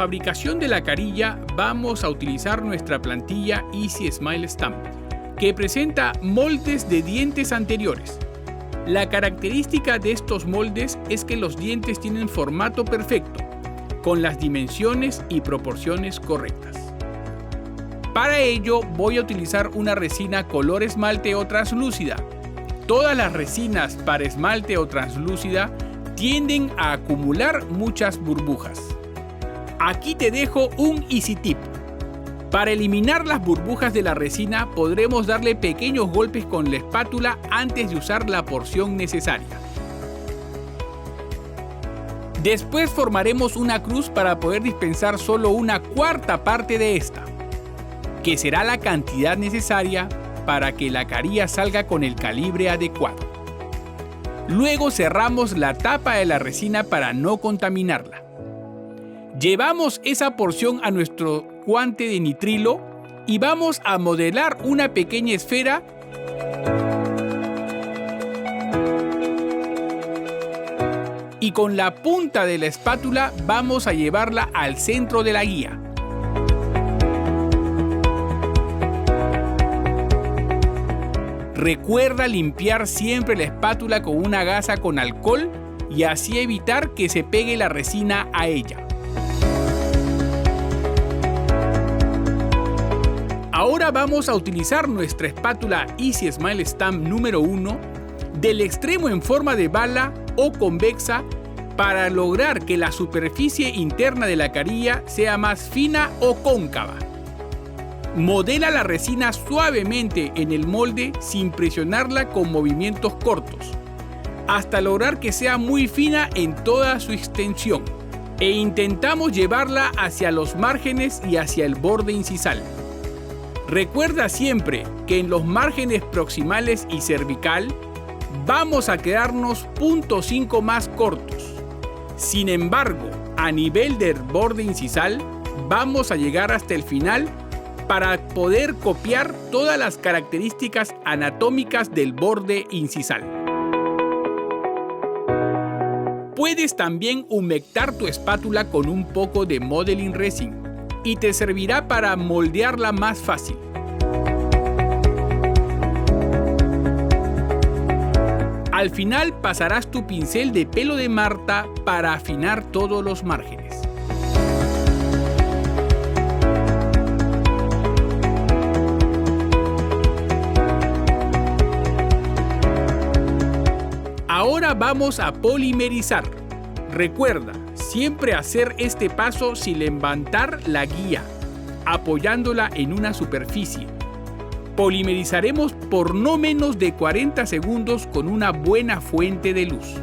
fabricación de la carilla vamos a utilizar nuestra plantilla Easy Smile Stamp, que presenta moldes de dientes anteriores. La característica de estos moldes es que los dientes tienen formato perfecto, con las dimensiones y proporciones correctas. Para ello voy a utilizar una resina color esmalte o translúcida. Todas las resinas para esmalte o translúcida tienden a acumular muchas burbujas. Aquí te dejo un easy tip. Para eliminar las burbujas de la resina podremos darle pequeños golpes con la espátula antes de usar la porción necesaria. Después formaremos una cruz para poder dispensar solo una cuarta parte de esta, que será la cantidad necesaria para que la carilla salga con el calibre adecuado. Luego cerramos la tapa de la resina para no contaminarla. Llevamos esa porción a nuestro guante de nitrilo y vamos a modelar una pequeña esfera y con la punta de la espátula vamos a llevarla al centro de la guía. Recuerda limpiar siempre la espátula con una gasa con alcohol y así evitar que se pegue la resina a ella. Ahora vamos a utilizar nuestra espátula Easy Smile Stamp número 1 del extremo en forma de bala o convexa para lograr que la superficie interna de la carilla sea más fina o cóncava. Modela la resina suavemente en el molde sin presionarla con movimientos cortos, hasta lograr que sea muy fina en toda su extensión, e intentamos llevarla hacia los márgenes y hacia el borde incisal. Recuerda siempre que en los márgenes proximales y cervical vamos a quedarnos 0.5 más cortos. Sin embargo, a nivel del borde incisal vamos a llegar hasta el final para poder copiar todas las características anatómicas del borde incisal. Puedes también humectar tu espátula con un poco de modeling resin y te servirá para moldearla más fácil. Al final pasarás tu pincel de pelo de Marta para afinar todos los márgenes. Ahora vamos a polimerizar. Recuerda, siempre hacer este paso sin levantar la guía, apoyándola en una superficie. Polimerizaremos por no menos de 40 segundos con una buena fuente de luz.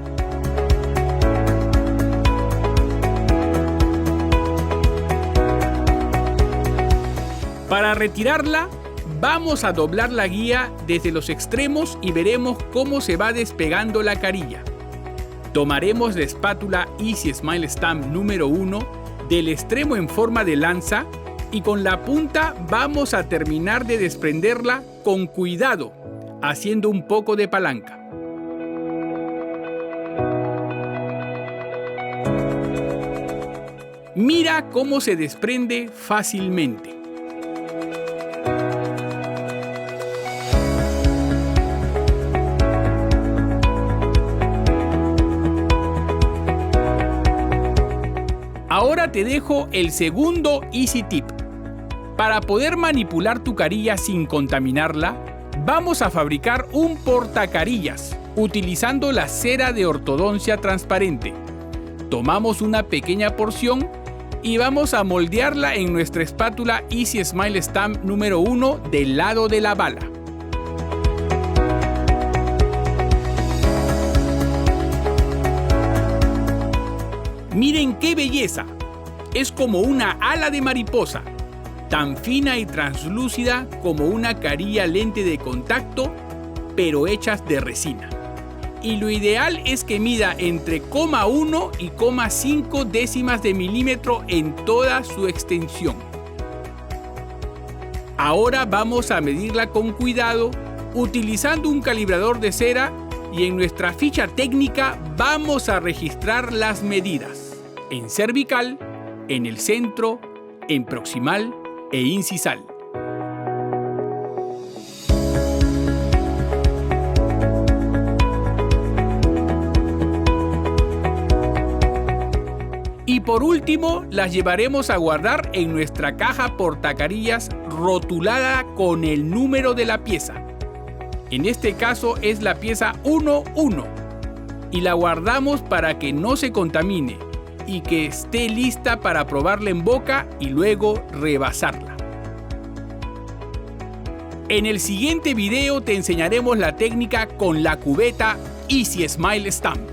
Para retirarla, vamos a doblar la guía desde los extremos y veremos cómo se va despegando la carilla. Tomaremos la espátula Easy Smile Stamp número 1 del extremo en forma de lanza y con la punta vamos a terminar de desprenderla con cuidado, haciendo un poco de palanca. Mira cómo se desprende fácilmente. Ahora te dejo el segundo easy tip. Para poder manipular tu carilla sin contaminarla, vamos a fabricar un portacarillas utilizando la cera de ortodoncia transparente. Tomamos una pequeña porción y vamos a moldearla en nuestra espátula Easy Smile Stamp número 1 del lado de la bala. Miren qué belleza, es como una ala de mariposa, tan fina y translúcida como una carilla lente de contacto, pero hechas de resina. Y lo ideal es que mida entre 0,1 y 0,5 décimas de milímetro en toda su extensión. Ahora vamos a medirla con cuidado utilizando un calibrador de cera y en nuestra ficha técnica vamos a registrar las medidas. En cervical, en el centro, en proximal e incisal. Y por último, las llevaremos a guardar en nuestra caja portacarillas rotulada con el número de la pieza. En este caso es la pieza 11 y la guardamos para que no se contamine y que esté lista para probarla en boca y luego rebasarla. En el siguiente video te enseñaremos la técnica con la cubeta Easy Smile Stamp.